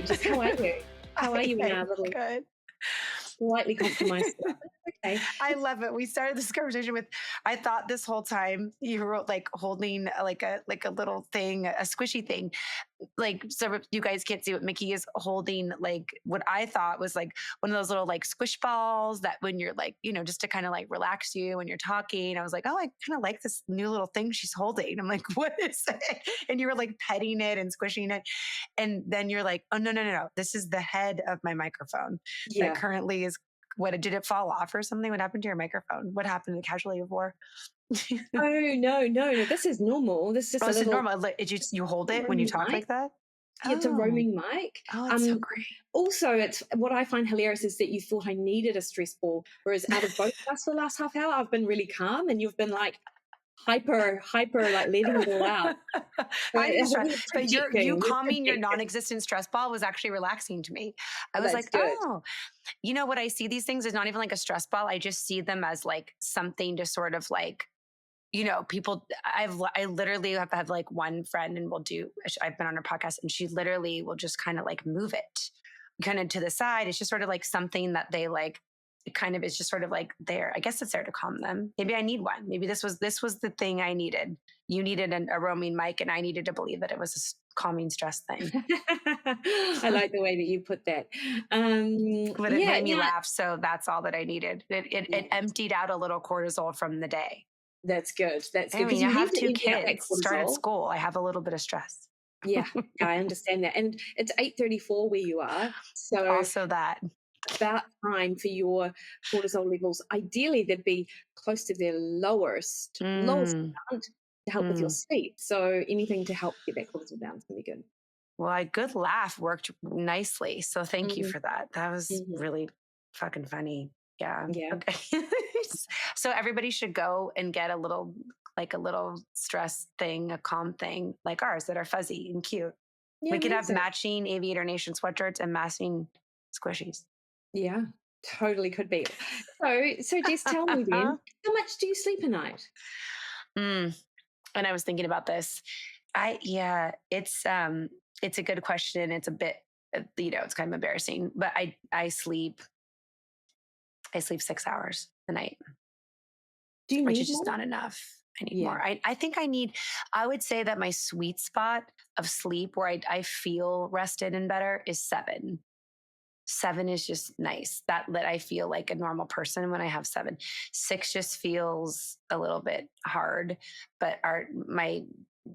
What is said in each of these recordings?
Jess. How are you? How are you in our little Good. slightly compromised stuff? Okay. I love it. We started this conversation with, I thought this whole time you were like holding like a little thing, a squishy thing. Like, so you guys can't see what Mickey is holding, like what I thought was like one of those little like squish balls that when you're like, just to kind of like relax you when you're talking. I was like, oh, I kind of like this new little thing she's holding. I'm like, what is it? And you were like petting it and squishing it. And then you're like, oh, no, no, no, no. This is the head of my microphone that Yeah. currently is, what did it fall off or something? What happened to your microphone? What happened to the casualty of war? Oh, no. This is normal. This is just Oh, a this is little normal. Like, you hold it when you roaming talk mic. like that? Yeah, it's a Oh, roaming mic. oh, that's so great. Also, it's what I find hilarious is that you thought I needed a stress ball, whereas out of both of us for the last half hour, I've been really calm, and you've been like hyper, like letting it all out. So I need I to think stress, we're but you projecting. We're calming your projecting. non-existent stress ball was actually relaxing to me. I Oh, was that's like, good. oh, what I see these things is not even like a stress ball. I just see them as like something to sort of like, people. I literally have like one friend, and I've been on her podcast, and she literally will just kind of like move it kind of to the side. It's just sort of like something that they like. It kind of is just sort of like there. I guess it's there to calm them. Maybe I need one. Maybe this was the thing I needed. You needed a roaming mic, and I needed to believe that it was a calming stress thing. I like the way that you put that. But it Yeah, made me yeah, laugh, so that's all that I needed. It yeah. emptied out a little cortisol from the day. That's good. That's good I because mean, I you need have to two empty out that kids, started cortisol. school. I have a little bit of stress. Yeah, I understand that. And it's 8:34 where you are. So Also that. about time for your cortisol levels. Ideally, they'd be close to their lowest Mm, amount to help with your mm. sleep. So anything to help get that cortisol down is going to be good. Well, a good laugh worked nicely. So thank you Mhm, for that. That was mhm. really fucking funny. Yeah. Yeah. Okay. So everybody should go and get a little stress thing, a calm thing like ours that are fuzzy and cute. Yeah, We could have amazing. matching Aviator Nation sweatshirts and matching squishies. Yeah, totally could be. So Jess, tell me then, how much do you sleep a night? Mm. And I was thinking about this. Yeah, it's a good question. It's a bit, it's kind of embarrassing, but I sleep 6 hours a night, Do you which is need just more? not enough. I need Yeah. more. I think I would say that my sweet spot of sleep where I feel rested and better is 7. 7 is just nice. That I feel like a normal person when I have 7. 6 just feels a little bit hard, but my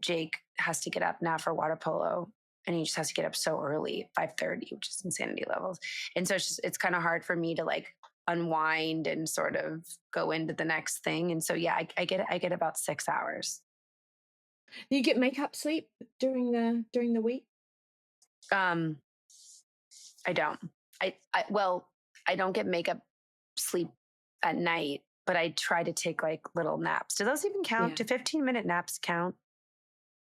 Jake has to get up now for water polo, and he just has to get up so early, 5:30, which is insanity levels. And so it's kind of hard for me to like unwind and sort of go into the next thing. And so yeah, I get about 6 hours. Do you get makeup sleep during the week? Um I don't. Well, I don't get makeup sleep at night, but I try to take like little naps. Do those even count? Yeah. Do 15-minute naps count?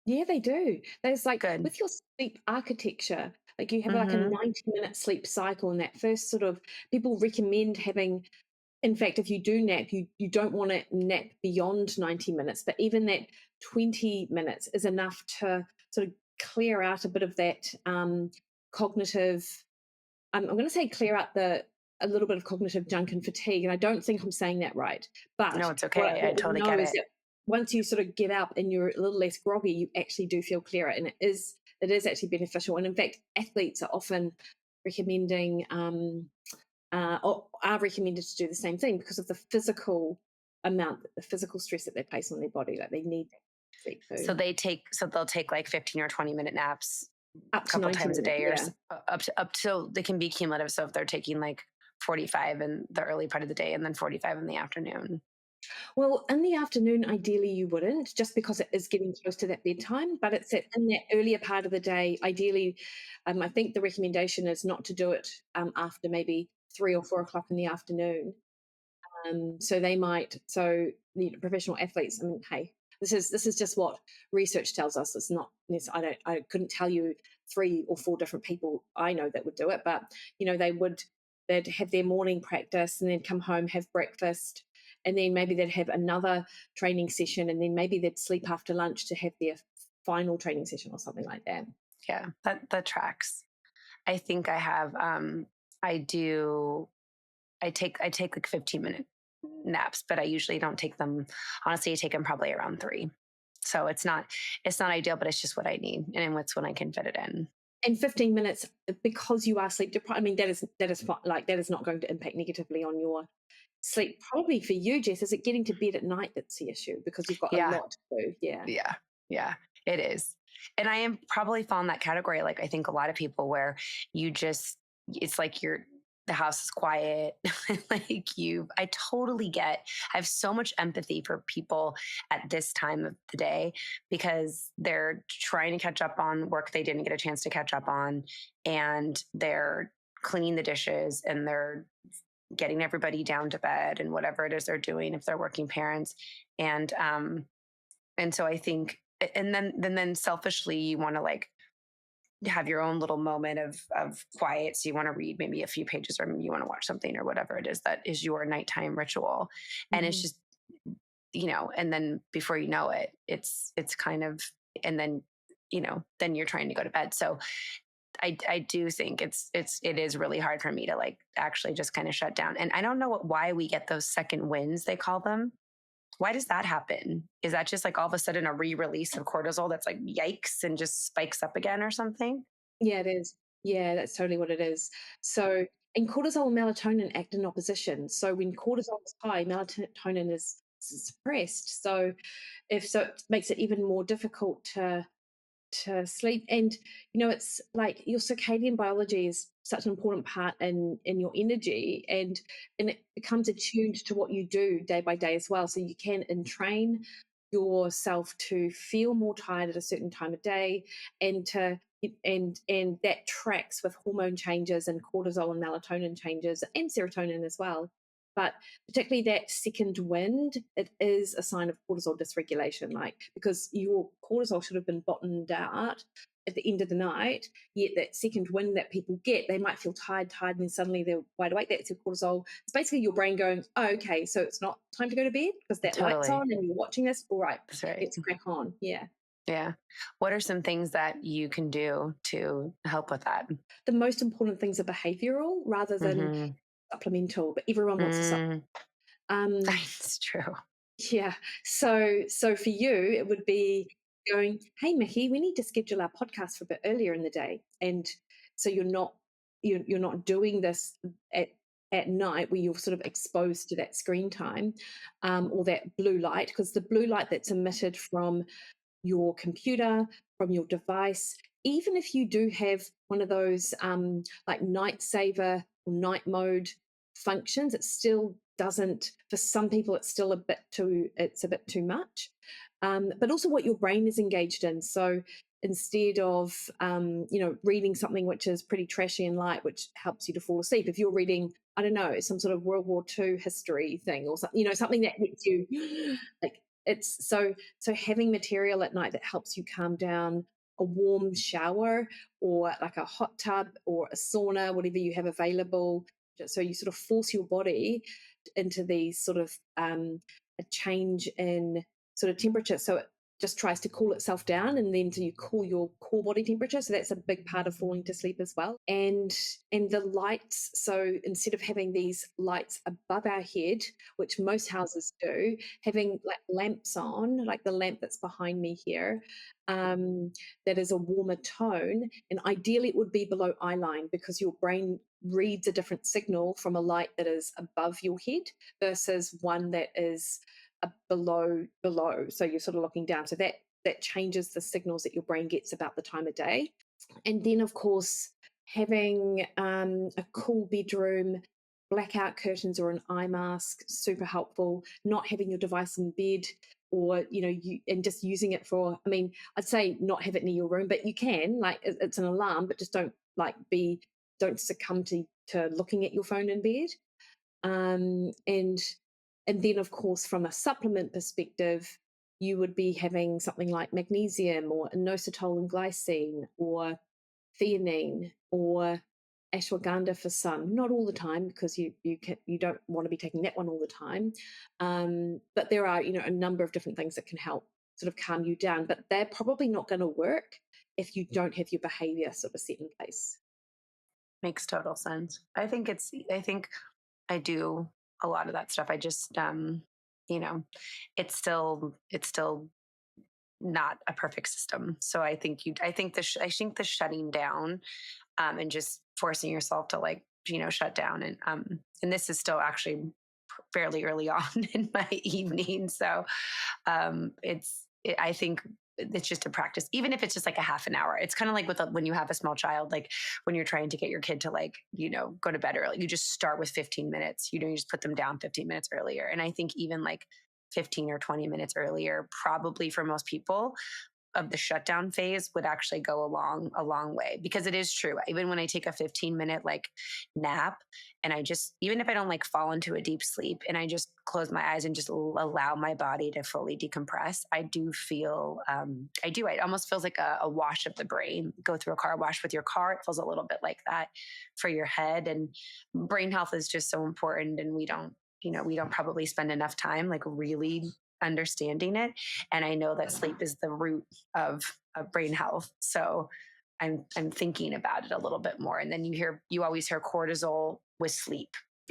Yeah, they do. There's like Good. with your sleep architecture, like you have like a Mm-hmm. 90-minute sleep cycle, and that first sort of people recommend having, in fact, if you do nap, you don't want to nap beyond 90 minutes, but even that 20 minutes is enough to sort of clear out a bit of that cognitive. I'm going to say clear out the a little bit of cognitive junk and fatigue, and I don't think I'm saying that right. No, But it's what okay. I what we totally know get is it. that once you sort of get up and you're a little less groggy, you actually do feel clearer, and it is actually beneficial. And in fact, athletes are often recommending or are recommended to do the same thing because of the physical stress that they place on their body. Like they need that sleep. So So they'll take like 15 or 20-minute naps up a to couple 90 times a minutes, day yeah. up to they can be cumulative. So if they're taking like 45 in the early part of the day and then 45 in the afternoon. Well, in the afternoon, ideally you wouldn't, just because it is getting close to that bedtime. But it's in that earlier part of the day. Ideally, I think the recommendation is not to do it after maybe 3 or 4 o'clock in the afternoon. So they might. So professional athletes. I mean, hey, this is just what research tells us. It's not. I couldn't tell you 3 or 4 different people I know that would do it, but they'd have their morning practice and then come home, have breakfast, and then maybe they'd have another training session, and then maybe they'd sleep after lunch to have their final training session or something like that. Yeah, that tracks. I think I have, I do, I take like 15-minute naps, but I usually don't take them. Honestly, I take them probably around 3. So it's not ideal, but it's just what I need, and it's when I can fit it in. And 15 minutes, because you are sleep deprived, I mean, that is like, that is not going to impact negatively on your sleep. Probably for you, Jess, is it getting to bed at night that's the issue because you've got a Yeah, lot to do? Yeah. yeah, yeah, it is. And I am probably fall in that category. Like I think a lot of people where you just, it's like the house is quiet. Like I totally get, I have so much empathy for people at this time of the day because they're trying to catch up on work they didn't get a chance to catch up on. And they're cleaning the dishes and they're getting everybody down to bed and whatever it is they're doing if they're working parents. And so I think, and then selfishly you want to like have your own little moment of quiet. So you want to read maybe a few pages or maybe you want to watch something or whatever it is that is your nighttime ritual. And it's Mhm. just, and then before you know it, it's kind of, and then, then you're trying to go to bed. So I do think it is really hard for me to like actually just kind of shut down. And I don't know why we get those second wins, they call them. Why does that happen? Is that just like all of a sudden a re-release of cortisol that's like yikes and just spikes up again or something? Yeah, it is. Yeah, that's totally what it is. So, and cortisol and melatonin act in opposition. So when cortisol is high, melatonin is suppressed. So it makes it even more difficult to sleep. And it's like your circadian biology is such an important part in your energy, and it becomes attuned to what you do day by day as well, so you can entrain yourself to feel more tired at a certain time of day, and to and that tracks with hormone changes and cortisol and melatonin changes and serotonin as well. But particularly that second wind, it is a sign of cortisol dysregulation, like because your cortisol should have been bottomed out at the end of the night. Yet that second wind that people get, they might feel tired, and then suddenly they're wide awake. That's your cortisol. It's basically your brain going, oh, okay, so it's not time to go to bed because that light's Totally. on and you're watching this. All right, That's right. let's crack on. Yeah. Yeah. What are some things that you can do to help with that? The most important things are behavioral rather than Mm-hmm. supplemental, but everyone wants a supplement. Mm, Um, it's true. Yeah. So for you, it would be going, "Hey, Mickey, we need to schedule our podcast for a bit earlier in the day." And so you're not doing this at at night where you're sort of exposed to that screen time, or that blue light, because the blue light that's emitted from your computer, from your device, even if you do have one of those like night saver or night mode functions, it still doesn't, for some people, it's a bit too much. But also what your brain is engaged in. So instead of, reading something which is pretty trashy and light, which helps you to fall asleep, if you're reading, I don't know, some sort of World War II history thing or something, something that gets you like, it's so having material at night that helps you calm down, a warm shower or like a hot tub or a sauna, whatever you have available. So you sort of force your body into these sort of a change in sort of temperature. So it just tries to cool itself down, and then so you cool your core body temperature. So that's a big part of falling to sleep as well. And the lights. So instead of having these lights above our head, which most houses do, having like lamps on, like the lamp that's behind me here, um, that is a warmer tone. And ideally, it would be below eye line because your brain reads a different signal from a light that is above your head versus one that is below. So you're sort of looking down. So that changes the signals that your brain gets about the time of day. And then, of course, having a cool bedroom, blackout curtains or an eye mask, super helpful. Not having your device in bed, or you and just using it for. I mean, I'd say not have it near your room, but you can, like, it's an alarm, but just don't succumb to looking at your phone in bed. Um, and and then, of course, from a supplement perspective, you would be having something like magnesium or inositol and glycine or theanine or ashwagandha for some, not all the time because you don't want to be taking that one all the time. But there are a number of different things that can help sort of calm you down, but they're probably not going to work if you don't have your behavior sort of set in place. Makes total sense. I think I do a lot of that stuff. I just, you know, it's still not a perfect system. So I think the shutting down, and just forcing yourself to like, shut down, and this is still actually fairly early on in my evening. So, I think it's just a practice, even if it's just like a half an hour. It's kind of like when you have a small child, like when you're trying to get your kid to like, go to bed early, you just start with 15 minutes, you just put them down 15 minutes earlier. And I think even like 15 or 20 minutes earlier, probably for most people, of the shutdown phase would actually go a long way, because it is true. Even when I take a 15-minute like nap, and I just, even if I don't like fall into a deep sleep, and I just close my eyes and just allow my body to fully decompress, I do feel, it almost feels like a wash of the brain. Go through a car wash with your car, it feels a little bit like that for your head. And brain health is just so important, and we don't probably spend enough time like really understanding it. And I know that sleep is the root of brain health. So I'm thinking about it a little bit more. And then you always hear cortisol with sleep.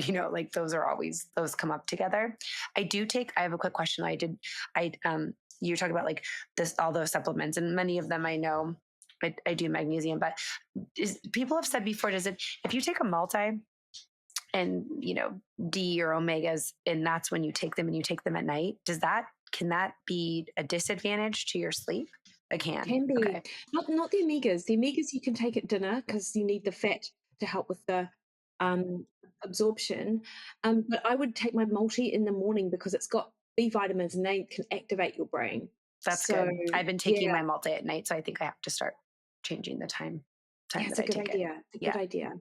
Like those come up together. I have a quick question. You talk about like this, all those supplements, and many of them I know I do magnesium, but people have said before, if you take a multi and D or omegas, and that's when you take them, and you take them at night, can that be a disadvantage to your sleep? It can. Can be. Okay. Not the omegas. The omegas you can take at dinner because you need the fat to help with the um, absorption. But I would take my multi in the morning because it's got B vitamins and they can activate your brain. That's So good. I've been taking yeah, my multi at night, so I think I have to start changing the time yeah, it's that a I good take it. idea. It's a good Yeah. idea.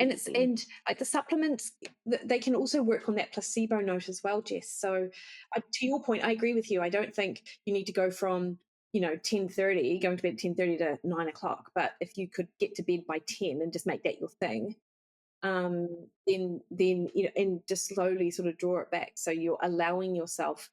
Easy. And like the supplements, they can also work on that placebo note as well, Jess. So to your point, I agree with you. I don't think you need to go from 10:30, going to bed at 10:30 to 9 o'clock. But if you could get to bed by 10 and just make that your thing, then and just slowly sort of draw it back. So you're allowing yourself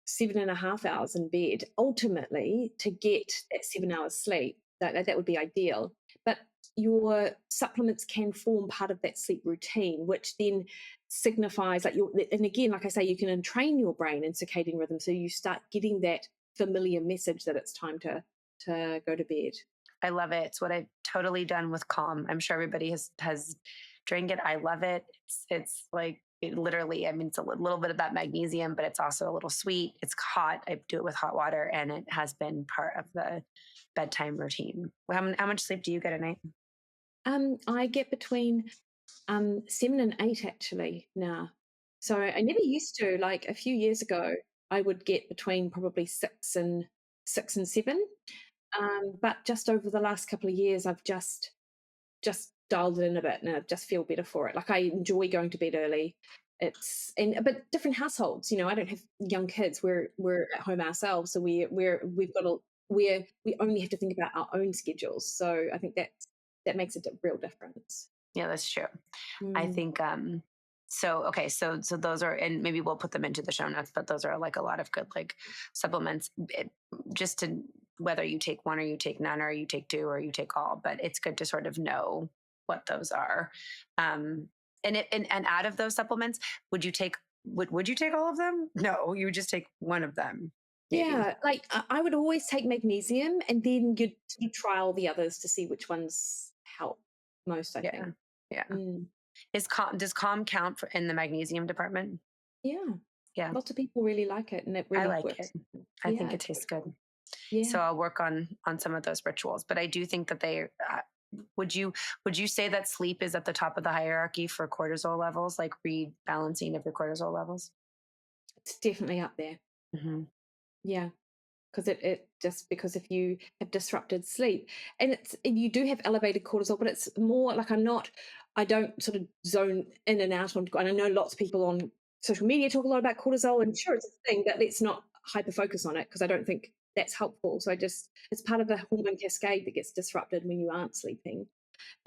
7.5 hours in bed ultimately to get that 7 hours sleep. That would be ideal. But your supplements can form part of that sleep routine, which then signifies like and again, like I say, you can entrain your brain in circadian rhythm. So you start getting that familiar message that it's time to go to bed. I love it. It's what I've totally done with Calm. I'm sure everybody has drank it. I love it. It's like it literally. I mean, it's a little bit of that magnesium, but it's also a little sweet. It's hot. I do it with hot water, and it has been part of the bedtime routine. How much sleep do you get a night? I get between 7 and 8 actually now. So I never used to. Like a few years ago, I would get between probably 6 and 7. But just over the last couple of years, I've just dialed it in a bit, and I just feel better for it. Like I enjoy going to bed early. But different households. I don't have young kids. We're at home ourselves, so we've got we only have to think about our own schedules. So I think that makes a real difference. Yeah, that's true. I Mm. think so okay, so those are, and maybe we'll put them into the show notes, but those are like a lot of good like supplements, just to, whether you take one or you take none or you take two or you take all, but it's good to sort of know what those are. Um and out of those supplements, would you take all of them? No, you would just take one of them, maybe. Yeah, like I would always take magnesium, and then you'd sort of trial the others to see which ones help most, I Yeah. think. Yeah. Mm. Does calm count in the magnesium department? Yeah, Yeah. lots of people really like it, and it I really like it. works. I Yeah, think it it's tastes good. good. Yeah. So I'll work on some of those rituals, but I do think that they would you say that sleep is at the top of the hierarchy for cortisol levels, like rebalancing of your cortisol levels? It's definitely up there. Hmm. Yeah, because it just because if you have disrupted sleep, and you do have elevated cortisol, but it's more like I don't sort of zone in and out on. And I know lots of people on social media talk a lot about cortisol, and sure, it's a thing, but let's not hyper focus on it because I don't think that's helpful. So it's part of the hormone cascade that gets disrupted when you aren't sleeping.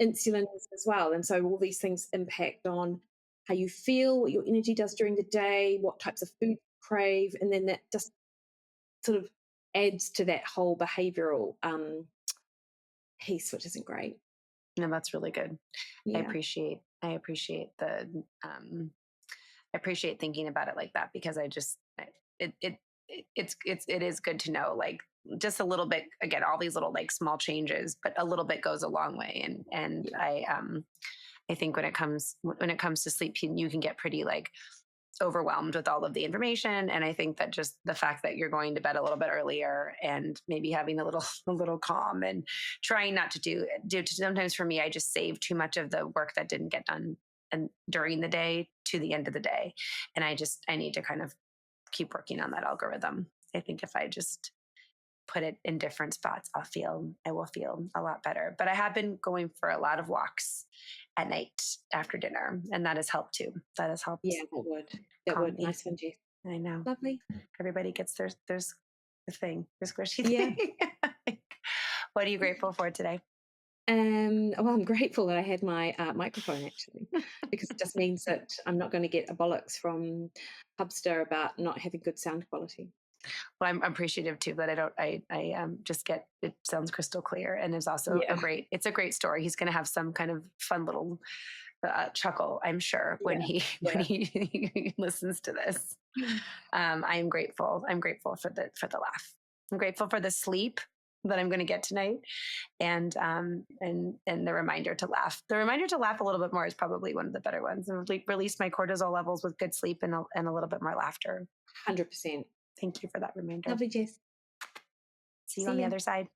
Insulin as well, and so all these things impact on how you feel, what your energy does during the day, what types of food you crave, and then that just sort of adds to that whole behavioral piece, which isn't great. No, that's really good. Yeah. I appreciate the I appreciate thinking about it like that because it it it is good to know like just a little bit again all these little like small changes but a little bit goes a long way and Yeah. I think when it comes to sleep you can get pretty like overwhelmed with all of the information and I think that just the fact that you're going to bed a little bit earlier and maybe having a little a little calm and trying not to do sometimes for me I just save too much of the work that didn't get done and during the day to the end of the day and I need to kind of keep working on that algorithm. I think if I just put it in different spots I will feel a lot better but I have been going for a lot of walks at night after dinner and that has helped too that has helped Yeah, that would. That calm would. me. Nice one, Jess. I know. Lovely. Everybody gets there's the thing, the squishy Yeah. thing. What are you grateful for today? Well, I'm grateful that I had my microphone actually, because it just means that I'm not going to get a bollocks from Hubster about not having good sound quality. Well, I'm appreciative too, but I just get it sounds crystal clear and is also Yeah, it's a great story. He's going to have some kind of fun little chuckle, I'm sure, when yeah, when yeah. he listens to this. I am grateful. I'm grateful for the laugh. I'm grateful for the sleep that I'm going to get tonight, and the reminder to laugh. The reminder to laugh a little bit more is probably one of the better ones. And release my cortisol levels with good sleep and a little bit more laughter. 100%. Thank you for that reminder. Lovely, Jess. See you on See the ya. other side.